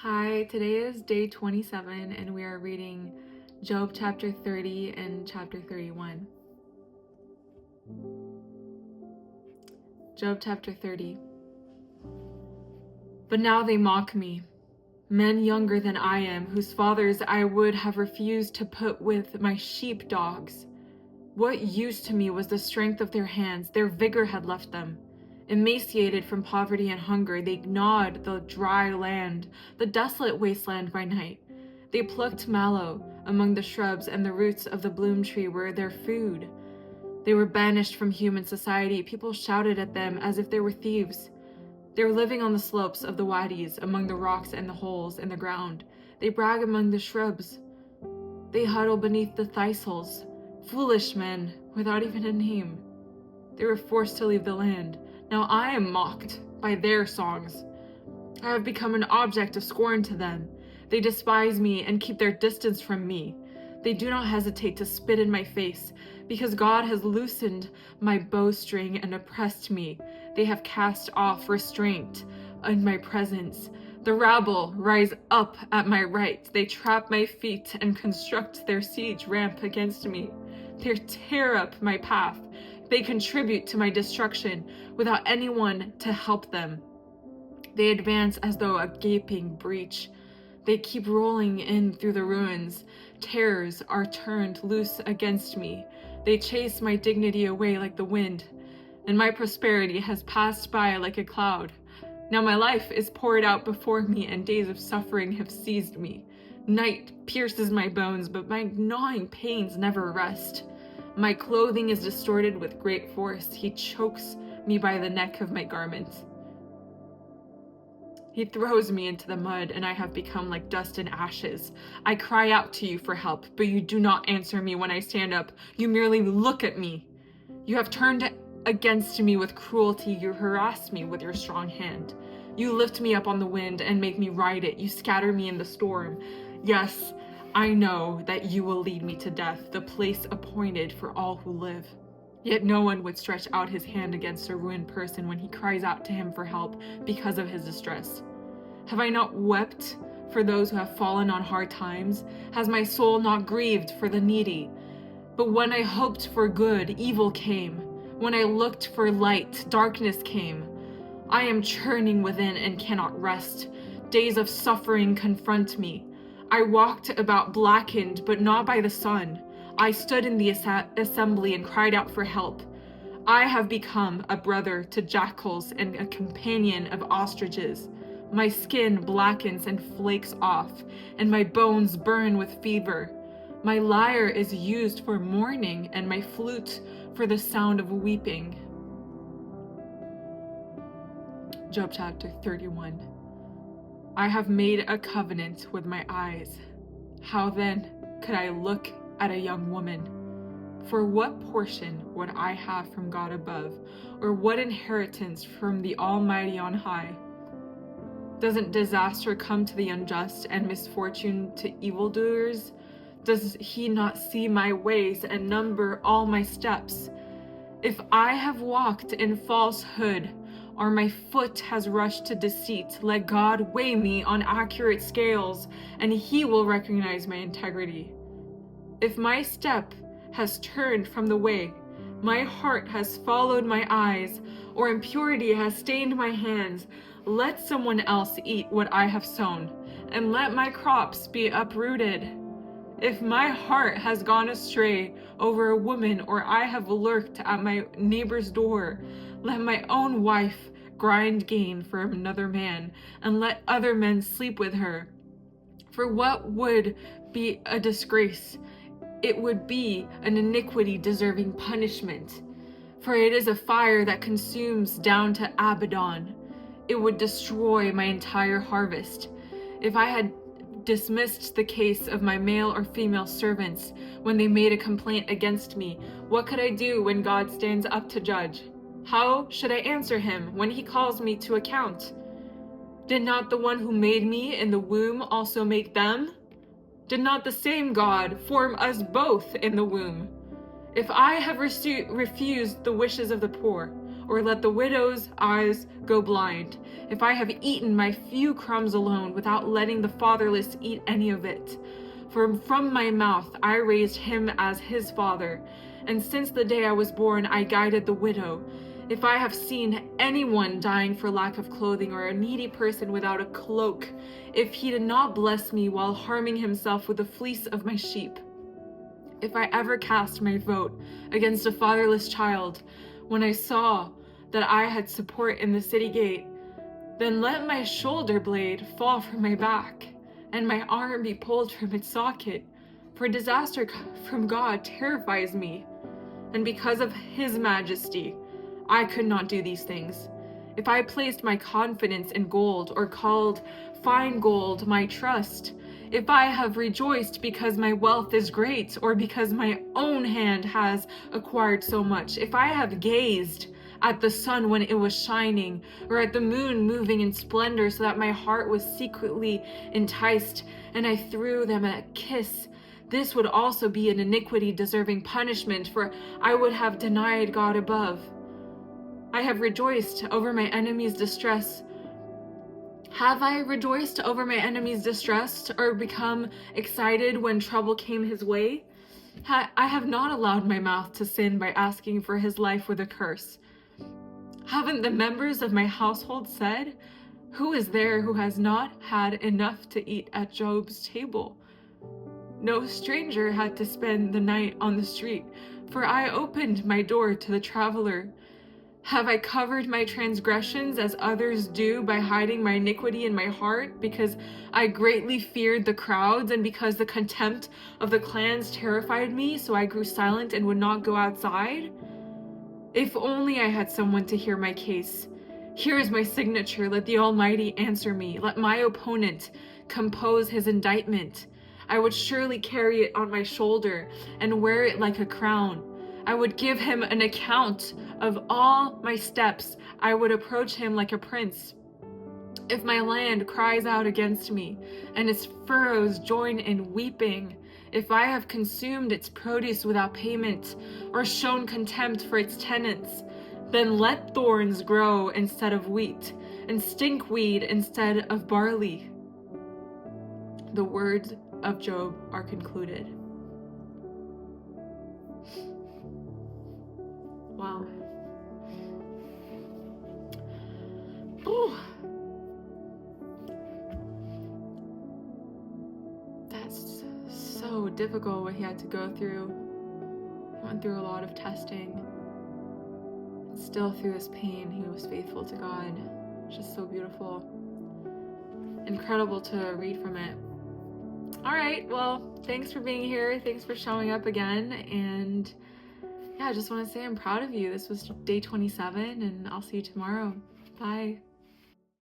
Hi, today is day 27, and we are reading Job chapter 30 and chapter 31. Job chapter 30. But now they mock me, men younger than I am, whose fathers I would have refused to put with my sheep dogs. What use to me was the strength of their hands? Their vigor had left them. Emaciated from poverty and hunger, they gnawed the dry land, the desolate wasteland by night. They plucked mallow among the shrubs, and the roots of the bloom tree were their food. They were banished from human society. People shouted at them as if they were thieves. They were living on the slopes of the wadis, among the rocks and the holes in the ground. They brag among the shrubs. They huddle beneath the thistles. Foolish men, without even a name. They were forced to leave the land. Now I am mocked by their songs. I have become an object of scorn to them. They despise me and keep their distance from me. They do not hesitate to spit in my face, because God has loosened my bowstring and oppressed me. They have cast off restraint in my presence. The rabble rise up at my right. They trap my feet and construct their siege ramp against me. They tear up my path. They contribute to my destruction without anyone to help them. They advance as though a gaping breach. They keep rolling in through the ruins. Terrors are turned loose against me. They chase my dignity away like the wind, and my prosperity has passed by like a cloud. Now my life is poured out before me, and days of suffering have seized me. Night pierces my bones, but my gnawing pains never rest. My clothing is distorted with great force. He chokes me by the neck of my garment. He throws me into the mud, and I have become like dust and ashes. I cry out to you for help, but you do not answer me when I stand up. You merely look at me. You have turned against me with cruelty. You harass me with your strong hand. You lift me up on the wind and make me ride it. You scatter me in the storm. Yes, I know that you will lead me to death, the place appointed for all who live. Yet no one would stretch out his hand against a ruined person when he cries out to him for help because of his distress. Have I not wept for those who have fallen on hard times? Has my soul not grieved for the needy? But when I hoped for good, evil came. When I looked for light, darkness came. I am churning within and cannot rest. Days of suffering confront me. I walked about blackened, but not by the sun. I stood in the assembly and cried out for help. I have become a brother to jackals and a companion of ostriches. My skin blackens and flakes off, and my bones burn with fever. My lyre is used for mourning, and my flute for the sound of weeping. Job chapter 31. I have made a covenant with my eyes. How then could I look at a young woman? For what portion would I have from God above, or what inheritance from the Almighty on high? Doesn't disaster come to the unjust and misfortune to evildoers? Does he not see my ways and number all my steps? If I have walked in falsehood, or my foot has rushed to deceit, let God weigh me on accurate scales, and he will recognize my integrity. If my step has turned from the way, my heart has followed my eyes, or impurity has stained my hands, let someone else eat what I have sown, and let my crops be uprooted. If my heart has gone astray over a woman, or I have lurked at my neighbor's door, let my own wife grind gain for another man, and let other men sleep with her. For what would be a disgrace? It would be an iniquity deserving punishment. For it is a fire that consumes down to Abaddon. It would destroy my entire harvest. If I had dismissed the case of my male or female servants when they made a complaint against me, what could I do when God stands up to judge? How should I answer him when he calls me to account? Did not the one who made me in the womb also make them? Did not the same God form us both in the womb? If I have refused the wishes of the poor, or let the widow's eyes go blind, if I have eaten my few crumbs alone without letting the fatherless eat any of it. For from my mouth I raised him as his father, and since the day I was born I guided the widow. If I have seen anyone dying for lack of clothing, or a needy person without a cloak, if he did not bless me while harming himself with the fleece of my sheep, if I ever cast my vote against a fatherless child, when I saw that I had support in the city gate, then let my shoulder blade fall from my back, and my arm be pulled from its socket. For disaster from God terrifies me, and because of his majesty, I could not do these things. If I placed my confidence in gold, or called fine gold my trust, if I have rejoiced because my wealth is great, or because my own hand has acquired so much, if I have gazed at the sun when it was shining, or at the moon moving in splendor, so that my heart was secretly enticed, and I threw them a kiss, this would also be an iniquity deserving punishment, for I would have denied God above. I have rejoiced over my enemy's distress. Have I rejoiced over my enemy's distress, or become excited when trouble came his way? I have not allowed my mouth to sin by asking for his life with a curse. Haven't the members of my household said, "Who is there who has not had enough to eat at Job's table?" No stranger had to spend the night on the street, for I opened my door to the traveler. Have I covered my transgressions as others do by hiding my iniquity in my heart, because I greatly feared the crowds, and because the contempt of the clans terrified me, so I grew silent and would not go outside? If only I had someone to hear my case. Here is my signature. Let the Almighty answer me. Let my opponent compose his indictment. I would surely carry it on my shoulder and wear it like a crown. I would give him an account of all my steps. I would approach him like a prince. If my land cries out against me, and its furrows join in weeping, if I have consumed its produce without payment, or shown contempt for its tenants, then let thorns grow instead of wheat, and stinkweed instead of barley. The words of Job are concluded. Wow. Ooh. That's so difficult what he had to go through. He went through a lot of testing. And still through his pain, he was faithful to God. It's just so beautiful. Incredible to read from it. All right, well, thanks for being here. Thanks for showing up again. And yeah, I just want to say I'm proud of you. This was day 27, and I'll see you tomorrow. Bye.